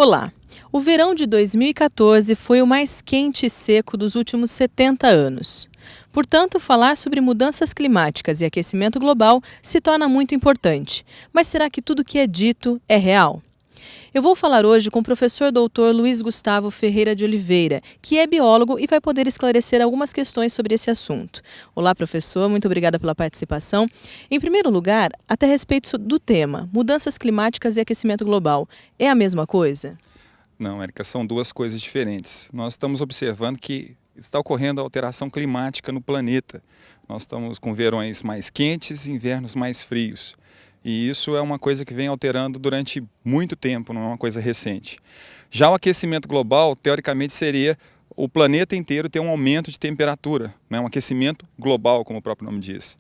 Olá! O verão de 2014 foi o mais quente e seco dos últimos 70 anos. Portanto, falar sobre mudanças climáticas e aquecimento global se torna muito importante. Mas será que tudo que é dito é real? Eu vou falar hoje com o professor doutor Luiz Gustavo Ferreira de Oliveira, que é biólogo e vai poder esclarecer algumas questões sobre esse assunto. Olá, professor, muito obrigada pela participação. Em primeiro lugar, até a respeito do tema, mudanças climáticas e aquecimento global, é a mesma coisa? Não, Érica, são duas coisas diferentes. Nós estamos observando que está ocorrendo alteração climática no planeta. Nós estamos com verões mais quentes e invernos mais frios. E isso é uma coisa que vem alterando durante muito tempo, não é uma coisa recente. Já o aquecimento global, teoricamente, seria o planeta inteiro ter um aumento de temperatura, né? Um aquecimento global, como o próprio nome diz.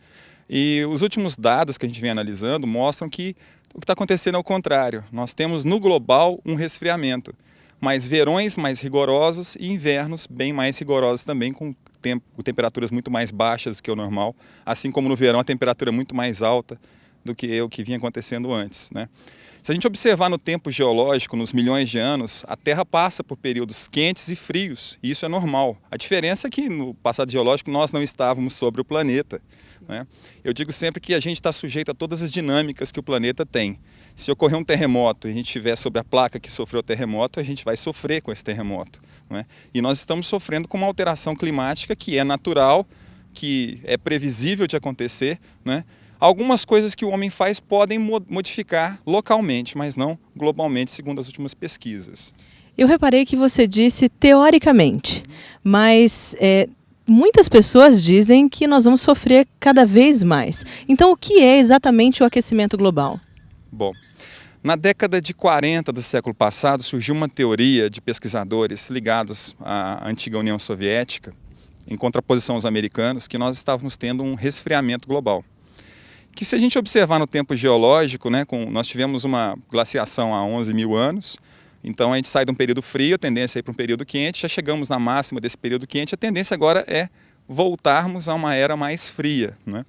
E os últimos dados que a gente vem analisando mostram que o que está acontecendo é o contrário. Nós temos no global um resfriamento, mas verões mais rigorosos e invernos bem mais rigorosos também, com temperaturas muito mais baixas do que o normal, assim como no verão a temperatura é muito mais alta do que o que vinha acontecendo antes, né? Se a gente observar no tempo geológico, nos milhões de anos, a Terra passa por períodos quentes e frios, e isso é normal. A diferença é que no passado geológico nós não estávamos sobre o planeta, né? Eu digo sempre que a gente está sujeito a todas as dinâmicas que o planeta tem. Se ocorrer um terremoto e a gente estiver sobre a placa que sofreu o terremoto, a gente vai sofrer com esse terremoto, né? E nós estamos sofrendo com uma alteração climática que é natural, que é previsível de acontecer, né? Algumas coisas que o homem faz podem modificar localmente, mas não globalmente, segundo as últimas pesquisas. Eu reparei que você disse teoricamente, mas muitas pessoas dizem que nós vamos sofrer cada vez mais. Então, o que é exatamente o aquecimento global? Bom, na década de 40 do século passado, surgiu uma teoria de pesquisadores ligados à antiga União Soviética, em contraposição aos americanos, que nós estávamos tendo um resfriamento global. Que se a gente observar no tempo geológico, né, nós tivemos uma glaciação há 11 mil anos, então a gente sai de um período frio, a tendência é ir para um período quente, já chegamos na máxima desse período quente, a tendência agora é voltarmos a uma era mais fria, né?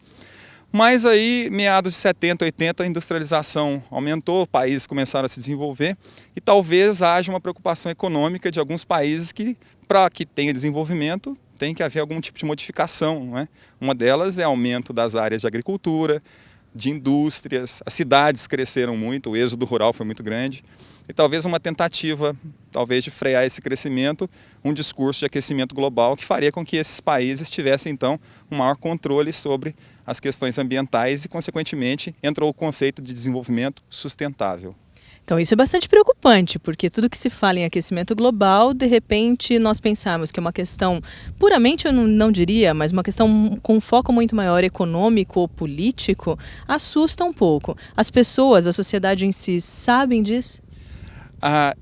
Mas aí, meados de 70, 80, a industrialização aumentou, países começaram a se desenvolver e talvez haja uma preocupação econômica de alguns países que, para que tenha desenvolvimento, tem que haver algum tipo de modificação, não é? Uma delas é aumento das áreas de agricultura, de indústrias, as cidades cresceram muito, o êxodo rural foi muito grande, e talvez uma tentativa, talvez, de frear esse crescimento, um discurso de aquecimento global que faria com que esses países tivessem, então, um maior controle sobre as questões ambientais e, consequentemente, entrou o conceito de desenvolvimento sustentável. Então, isso é bastante preocupante, porque tudo que se fala em aquecimento global, de repente nós pensamos que é uma questão, puramente eu não diria, mas uma questão com um foco muito maior econômico ou político, assusta um pouco. As pessoas, a sociedade em si, sabem disso?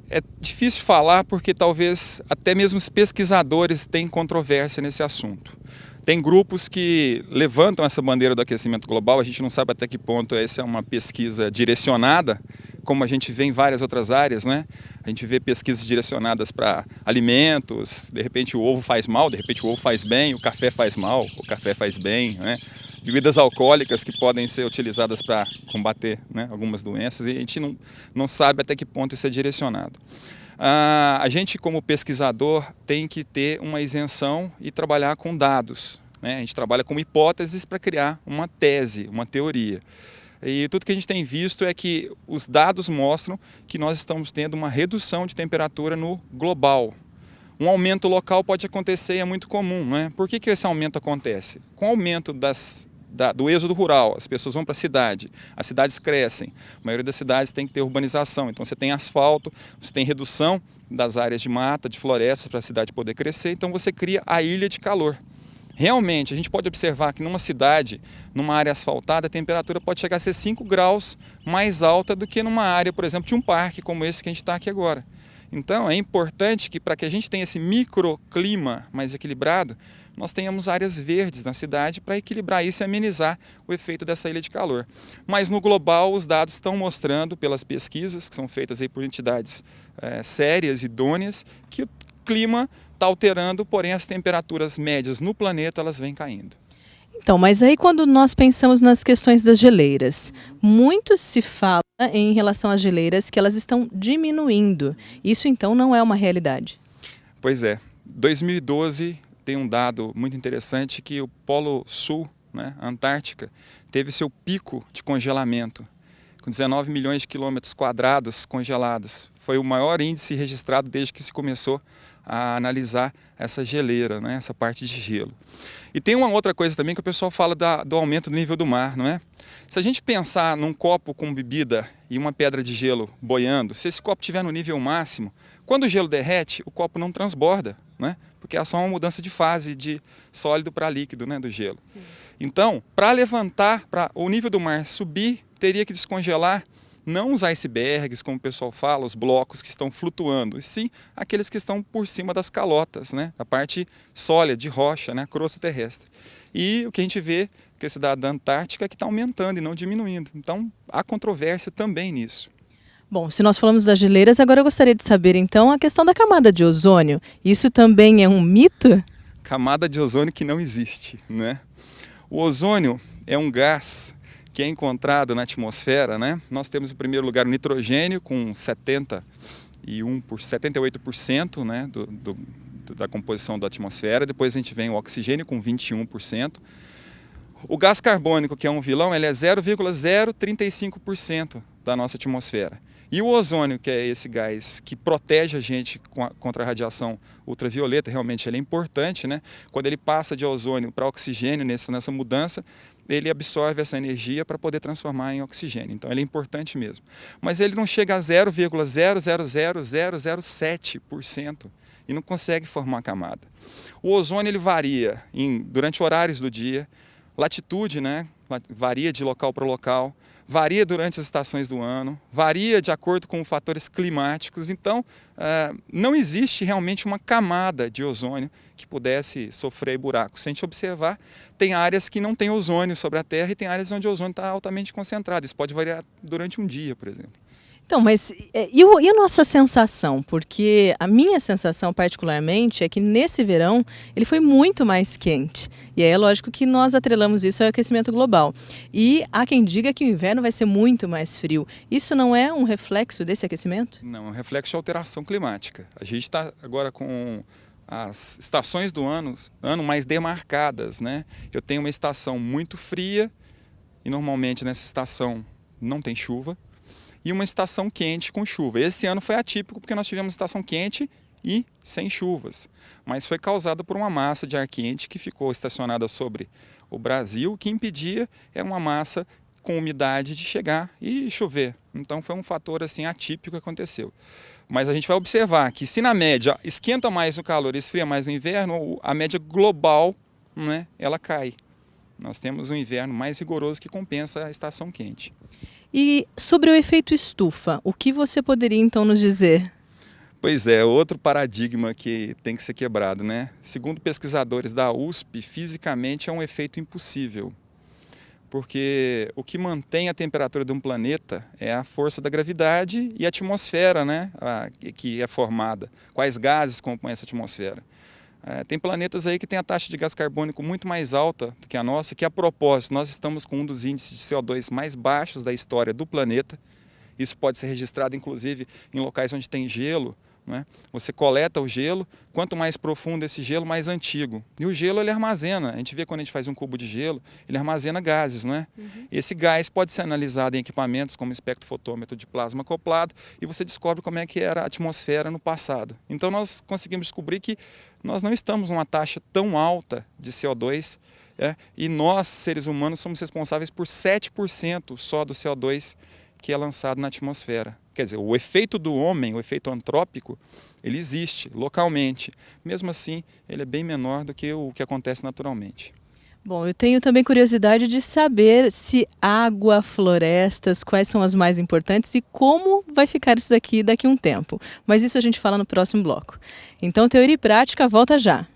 É difícil falar porque talvez até mesmo os pesquisadores têm controvérsia nesse assunto. Tem grupos que levantam essa bandeira do aquecimento global, a gente não sabe até que ponto essa é uma pesquisa direcionada, como a gente vê em várias outras áreas, né? A gente vê pesquisas direcionadas para alimentos, de repente o ovo faz mal, de repente o ovo faz bem, o café faz mal, o café faz bem, né? Bebidas alcoólicas que podem ser utilizadas para combater, né, algumas doenças, e a gente não sabe até que ponto isso é direcionado. A gente, como pesquisador, tem que ter uma isenção e trabalhar com dados, né? A gente trabalha com hipóteses para criar uma tese, uma teoria. E tudo que a gente tem visto é que os dados mostram que nós estamos tendo uma redução de temperatura no global. Um aumento local pode acontecer e é muito comum, né? Por que esse aumento acontece? Com o aumento do êxodo rural, as pessoas vão para a cidade, as cidades crescem, a maioria das cidades tem que ter urbanização, então você tem asfalto, você tem redução das áreas de mata, de florestas para a cidade poder crescer, então você cria a ilha de calor. Realmente, a gente pode observar que numa cidade, numa área asfaltada, a temperatura pode chegar a ser 5 graus mais alta do que numa área, por exemplo, de um parque como esse que a gente está aqui agora. Então, é importante que para que a gente tenha esse microclima mais equilibrado, nós tenhamos áreas verdes na cidade para equilibrar isso e amenizar o efeito dessa ilha de calor. Mas no global, os dados estão mostrando, pelas pesquisas que são feitas aí por entidades sérias, idôneas, que o clima está alterando, porém as temperaturas médias no planeta elas vêm caindo. Então, mas aí quando nós pensamos nas questões das geleiras, muito se fala em relação às geleiras que elas estão diminuindo. Isso então não é uma realidade. Pois é, 2012 tem um dado muito interessante que o Polo Sul, né, a Antártica, teve seu pico de congelamento, com 19 milhões de quilômetros quadrados congelados. Foi o maior índice registrado desde que se começou a analisar essa geleira, né, essa parte de gelo. E tem uma outra coisa também que o pessoal fala do aumento do nível do mar, não é? Se a gente pensar num copo com bebida e uma pedra de gelo boiando, se esse copo estiver no nível máximo, quando o gelo derrete, o copo não transborda, né? Porque é só uma mudança de fase de sólido para líquido, né, do gelo. Sim. Então, para levantar, para o nível do mar subir, teria que descongelar não os icebergs, como o pessoal fala, os blocos que estão flutuando, e sim aqueles que estão por cima das calotas, né, a parte sólida, de rocha, né, a crosta terrestre. E o que a gente vê, que esse dado da Antártica, é que está aumentando e não diminuindo. Então, há controvérsia também nisso. Bom, se nós falamos das geleiras, agora eu gostaria de saber, então, a questão da camada de ozônio. Isso também é um mito? Camada de ozônio que não existe, né? O ozônio é um gás que é encontrado na atmosfera, né? Nós temos em primeiro lugar o nitrogênio com 78%, né, da composição da atmosfera. Depois a gente vem o oxigênio com 21%. O gás carbônico, que é um vilão, ele é 0,035% da nossa atmosfera. E o ozônio, que é esse gás que protege a gente contra a radiação ultravioleta, realmente ele é importante, né? Quando ele passa de ozônio para oxigênio, nessa mudança, ele absorve essa energia para poder transformar em oxigênio. Então ele é importante mesmo. Mas ele não chega a 0,000007% e não consegue formar camada. O ozônio ele varia durante horários do dia, latitude, né? Varia de local para local, varia durante as estações do ano, varia de acordo com fatores climáticos. Então, não existe realmente uma camada de ozônio que pudesse sofrer buraco. Se a gente observar, tem áreas que não tem ozônio sobre a Terra e tem áreas onde o ozônio está altamente concentrado. Isso pode variar durante um dia, por exemplo. Então, mas e a nossa sensação? Porque a minha sensação, particularmente, é que nesse verão ele foi muito mais quente. E aí é lógico que nós atrelamos isso ao aquecimento global. E há quem diga que o inverno vai ser muito mais frio. Isso não é um reflexo desse aquecimento? Não, é um reflexo de alteração climática. A gente está agora com as estações do ano mais demarcadas, né? Eu tenho uma estação muito fria e normalmente nessa estação não tem chuva. E uma estação quente com chuva. Esse ano foi atípico porque nós tivemos estação quente e sem chuvas, mas foi causada por uma massa de ar quente que ficou estacionada sobre o Brasil, que impedia uma massa com umidade de chegar e chover. Então foi um fator assim atípico que aconteceu. Mas a gente vai observar que se na média esquenta mais o calor e esfria mais no inverno, a média global, né, ela cai. Nós temos um inverno mais rigoroso que compensa a estação quente. E sobre o efeito estufa, o que você poderia então nos dizer? Pois é, outro paradigma que tem que ser quebrado, né? Segundo pesquisadores da USP, fisicamente é um efeito impossível. Porque o que mantém a temperatura de um planeta é a força da gravidade e a atmosfera, né? Que é formada. Quais gases compõem essa atmosfera? Tem planetas aí que tem a taxa de gás carbônico muito mais alta do que a nossa, que a propósito, nós estamos com um dos índices de CO2 mais baixos da história do planeta. Isso pode ser registrado, inclusive, em locais onde tem gelo, né? Você coleta o gelo, quanto mais profundo esse gelo, mais antigo. E o gelo ele armazena, a gente vê quando a gente faz um cubo de gelo, ele armazena gases, né? Uhum. Esse gás pode ser analisado em equipamentos como espectrofotômetro de plasma acoplado e você descobre como é que era a atmosfera no passado. Então nós conseguimos descobrir que nós não estamos numa taxa tão alta de CO2, e nós, seres humanos, somos responsáveis por 7% só do CO2 que é lançado na atmosfera. Quer dizer, o efeito do homem, o efeito antrópico, ele existe localmente. Mesmo assim, ele é bem menor do que o que acontece naturalmente. Bom, eu tenho também curiosidade de saber se água, florestas, quais são as mais importantes e como vai ficar isso daqui a um tempo. Mas isso a gente fala no próximo bloco. Então, Teoria e Prática volta já.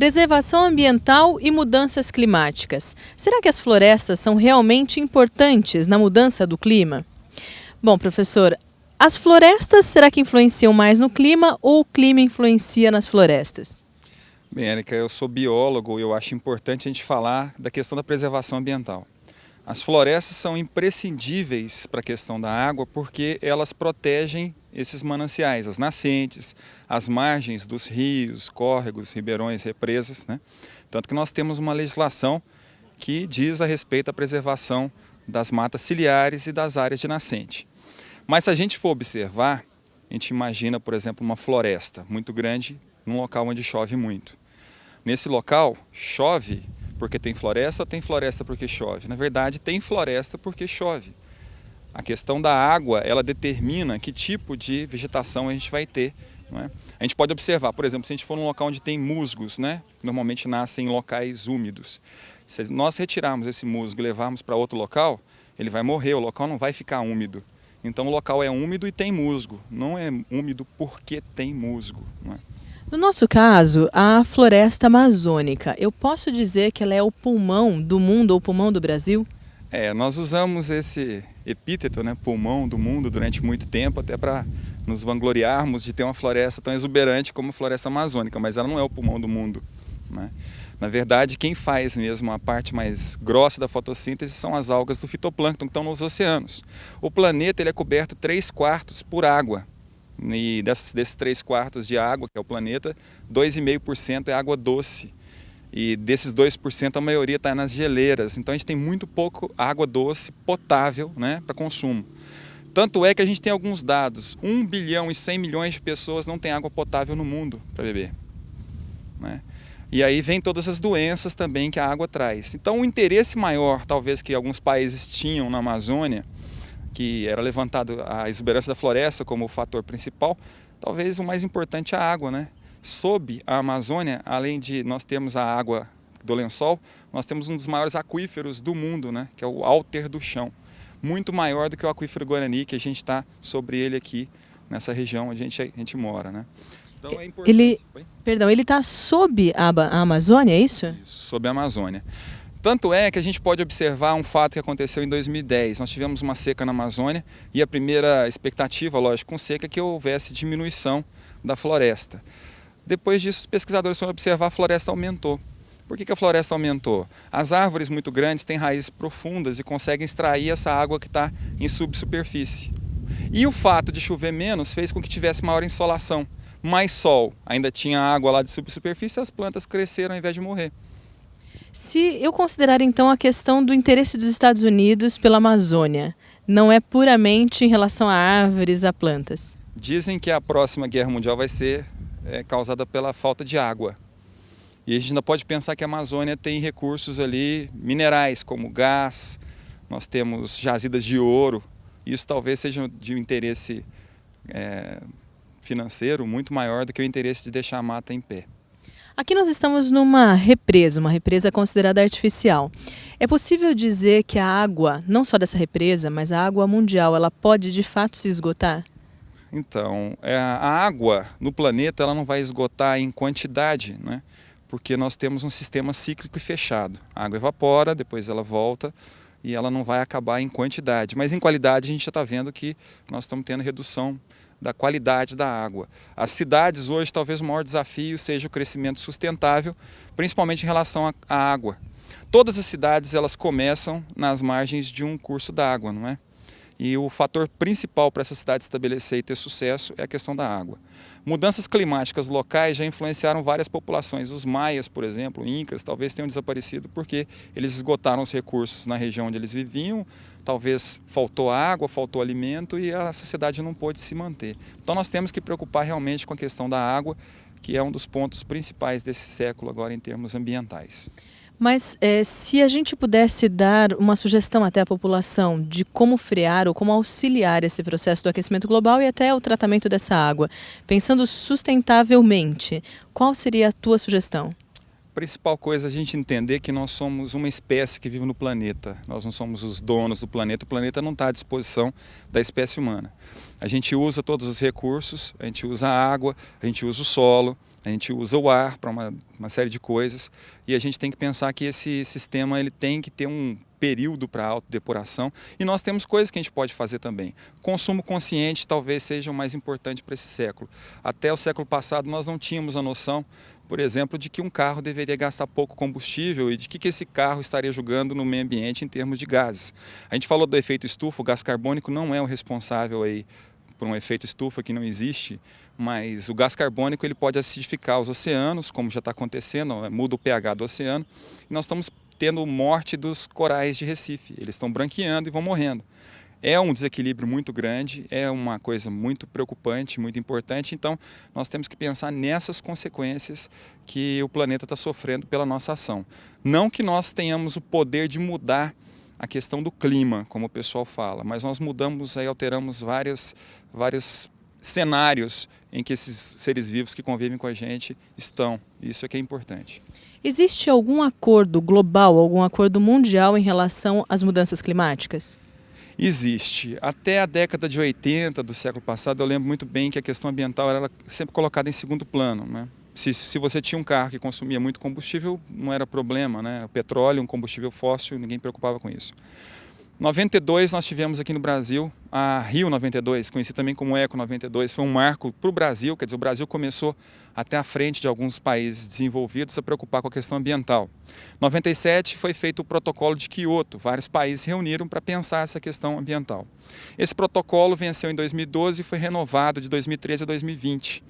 Preservação ambiental e mudanças climáticas. Será que as florestas são realmente importantes na mudança do clima? Bom, professor, as florestas será que influenciam mais no clima ou o clima influencia nas florestas? Bem, Érica, eu sou biólogo e eu acho importante a gente falar da questão da preservação ambiental. As florestas são imprescindíveis para a questão da água porque elas protegem esses mananciais, as nascentes, as margens dos rios, córregos, ribeirões, represas, né? Tanto que nós temos uma legislação que diz a respeito da preservação das matas ciliares e das áreas de nascente. Mas se a gente for observar, a gente imagina, por exemplo, uma floresta muito grande num local onde chove muito. Nesse local, chove porque tem floresta ou tem floresta porque chove? Na verdade, tem floresta porque chove. A questão da água, ela determina que tipo de vegetação a gente vai ter. Não é? A gente pode observar, por exemplo, se a gente for num local onde tem musgos, né? Normalmente nascem em locais úmidos. Se nós retirarmos esse musgo e levarmos para outro local, ele vai morrer, o local não vai ficar úmido. Então o local é úmido e tem musgo, não é úmido porque tem musgo. Não é? No nosso caso, a floresta amazônica, eu posso dizer que ela é o pulmão do mundo ou o pulmão do Brasil? Nós usamos esse epíteto, né, pulmão do mundo, durante muito tempo, até para nos vangloriarmos de ter uma floresta tão exuberante como a floresta amazônica, mas ela não é o pulmão do mundo, né? Na verdade, quem faz mesmo a parte mais grossa da fotossíntese são as algas do fitoplâncton que estão nos oceanos. O planeta ele é coberto 3/4 por água. E desses 3/4 de água, que é o planeta, 2,5% é água doce. E desses 2%, a maioria está nas geleiras. Então a gente tem muito pouco água doce potável, né, para consumo. Tanto é que a gente tem alguns dados. 1 bilhão e 100 milhões de pessoas não têm água potável no mundo para beber, né? E aí vem todas as doenças também que a água traz. Então o interesse maior, talvez, que alguns países tinham na Amazônia, que era levantado a exuberância da floresta como o fator principal, talvez o mais importante é a água, né? Sob a Amazônia, além de nós termos a água do lençol, nós temos um dos maiores aquíferos do mundo, né? Que é o Alter do Chão. Muito maior do que o aquífero Guarani, que a gente está sobre ele aqui, nessa região onde a gente mora, né? Então é importante. Ele está sob a Amazônia, é isso? Isso, sob a Amazônia. Tanto é que a gente pode observar um fato que aconteceu em 2010. Nós tivemos uma seca na Amazônia e a primeira expectativa, lógico, com seca é que houvesse diminuição da floresta. Depois disso, os pesquisadores foram observar, a floresta aumentou. Por que a floresta aumentou? As árvores muito grandes têm raízes profundas e conseguem extrair essa água que está em subsuperfície. E o fato de chover menos fez com que tivesse maior insolação. Mais sol, ainda tinha água lá de subsuperfície, as plantas cresceram ao invés de morrer. Se eu considerar então a questão do interesse dos Estados Unidos pela Amazônia, não é puramente em relação a árvores, a plantas? Dizem que a próxima guerra mundial vai ser causada pela falta de água. E a gente ainda pode pensar que a Amazônia tem recursos ali minerais, como gás, nós temos jazidas de ouro. Isso talvez seja de um interesse financeiro muito maior do que o interesse de deixar a mata em pé. Aqui nós estamos numa represa considerada artificial. É possível dizer que a água, não só dessa represa, mas a água mundial, ela pode de fato se esgotar? Então, a água no planeta ela não vai esgotar em quantidade, né? Porque nós temos um sistema cíclico e fechado. A água evapora, depois ela volta e ela não vai acabar em quantidade. Mas em qualidade a gente já está vendo que nós estamos tendo redução da qualidade da água. As cidades hoje, talvez o maior desafio seja o crescimento sustentável, principalmente em relação à água. Todas as cidades elas começam nas margens de um curso d'água, não é? E o fator principal para essa cidade estabelecer e ter sucesso é a questão da água. Mudanças climáticas locais já influenciaram várias populações. Os maias, por exemplo, incas, talvez tenham desaparecido porque eles esgotaram os recursos na região onde eles viviam, talvez faltou água, faltou alimento e a sociedade não pôde se manter. Então nós temos que preocupar realmente com a questão da água, que é um dos pontos principais desse século agora em termos ambientais. Mas se a gente pudesse dar uma sugestão até à população de como frear ou como auxiliar esse processo do aquecimento global e até o tratamento dessa água, pensando sustentavelmente, qual seria a tua sugestão? A principal coisa é a gente entender que nós somos uma espécie que vive no planeta. Nós não somos os donos do planeta, o planeta não está à disposição da espécie humana. A gente usa todos os recursos, a gente usa a água, a gente usa o solo, a gente usa o ar para uma série de coisas e a gente tem que pensar que esse sistema ele tem que ter um período para autodepuração e nós temos coisas que a gente pode fazer também. Consumo consciente talvez seja o mais importante para esse século. Até o século passado nós não tínhamos a noção, por exemplo, de que um carro deveria gastar pouco combustível e de que esse carro estaria jogando no meio ambiente em termos de gases. A gente falou do efeito estufa, o gás carbônico não é o responsável aí por um efeito estufa que não existe, mas o gás carbônico ele pode acidificar os oceanos, como já está acontecendo, muda o pH do oceano, e nós estamos tendo morte dos corais de Recife, eles estão branqueando e vão morrendo. É um desequilíbrio muito grande, é uma coisa muito preocupante, muito importante, então nós temos que pensar nessas consequências que o planeta está sofrendo pela nossa ação. Não que nós tenhamos o poder de mudar a questão do clima, como o pessoal fala, mas nós mudamos, aí alteramos vários cenários em que esses seres vivos que convivem com a gente estão. Isso é que é importante. Existe algum acordo global, algum acordo mundial em relação às mudanças climáticas? Existe. Até a década de 80 do século passado, eu lembro muito bem que a questão ambiental era sempre colocada em segundo plano, né? Se você tinha um carro que consumia muito combustível, não era problema, né? O petróleo, um combustível fóssil, ninguém preocupava com isso. Em 92 nós tivemos aqui no Brasil a Rio 92, conhecida também como Eco 92, foi um marco para o Brasil, quer dizer, o Brasil começou até à frente de alguns países desenvolvidos a preocupar com a questão ambiental. Em 97 foi feito o protocolo de Kyoto, vários países se reuniram para pensar essa questão ambiental. Esse protocolo venceu em 2012 e foi renovado de 2013 a 2020,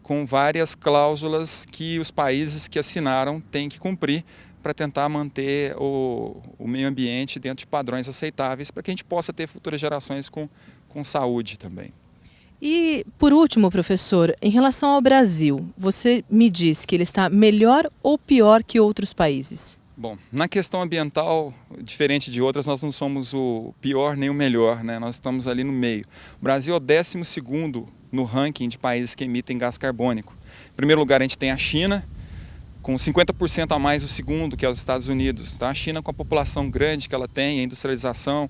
com várias cláusulas que os países que assinaram têm que cumprir para tentar manter o meio ambiente dentro de padrões aceitáveis para que a gente possa ter futuras gerações com saúde também. E, por último, professor, em relação ao Brasil, você me diz que ele está melhor ou pior que outros países? Bom, na questão ambiental, diferente de outras, nós não somos o pior nem o melhor, né? Nós estamos ali no meio. O Brasil é o 12º no ranking de países que emitem gás carbônico. Em primeiro lugar, a gente tem a China, com 50% a mais o segundo, que é os Estados Unidos. Tá? A China, com a população grande que ela tem, a industrialização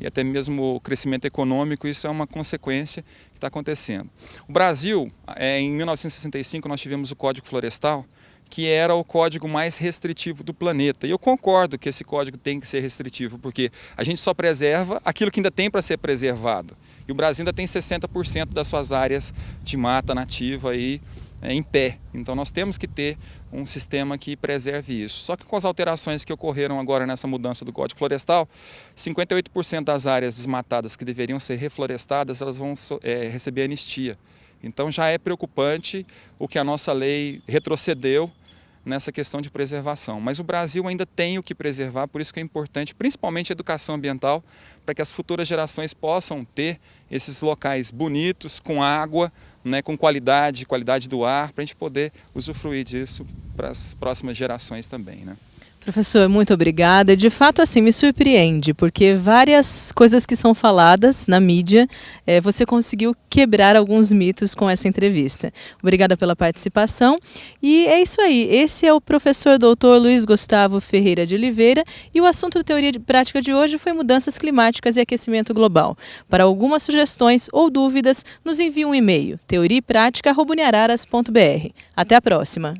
e até mesmo o crescimento econômico, isso é uma consequência que está acontecendo. O Brasil, em 1965, nós tivemos o Código Florestal, que era o código mais restritivo do planeta. E eu concordo que esse código tem que ser restritivo, porque a gente só preserva aquilo que ainda tem para ser preservado. E o Brasil ainda tem 60% das suas áreas de mata nativa aí, em pé. Então nós temos que ter um sistema que preserve isso. Só que com as alterações que ocorreram agora nessa mudança do Código Florestal, 58% das áreas desmatadas que deveriam ser reflorestadas, elas vão receber anistia. Então já é preocupante o que a nossa lei retrocedeu nessa questão de preservação. Mas o Brasil ainda tem o que preservar, por isso que é importante, principalmente a educação ambiental, para que as futuras gerações possam ter esses locais bonitos, com água, né, com qualidade do ar, para a gente poder usufruir disso para as próximas gerações também, né? Professor, muito obrigada. De fato, assim, me surpreende, porque várias coisas que são faladas na mídia, você conseguiu quebrar alguns mitos com essa entrevista. Obrigada pela participação. E é isso aí. Esse é o professor Dr. Luiz Gustavo Ferreira de Oliveira e o assunto do Teoria de Prática de hoje foi mudanças climáticas e aquecimento global. Para algumas sugestões ou dúvidas, nos envie um e-mail teoriaepratica@uniararas.br. Até a próxima.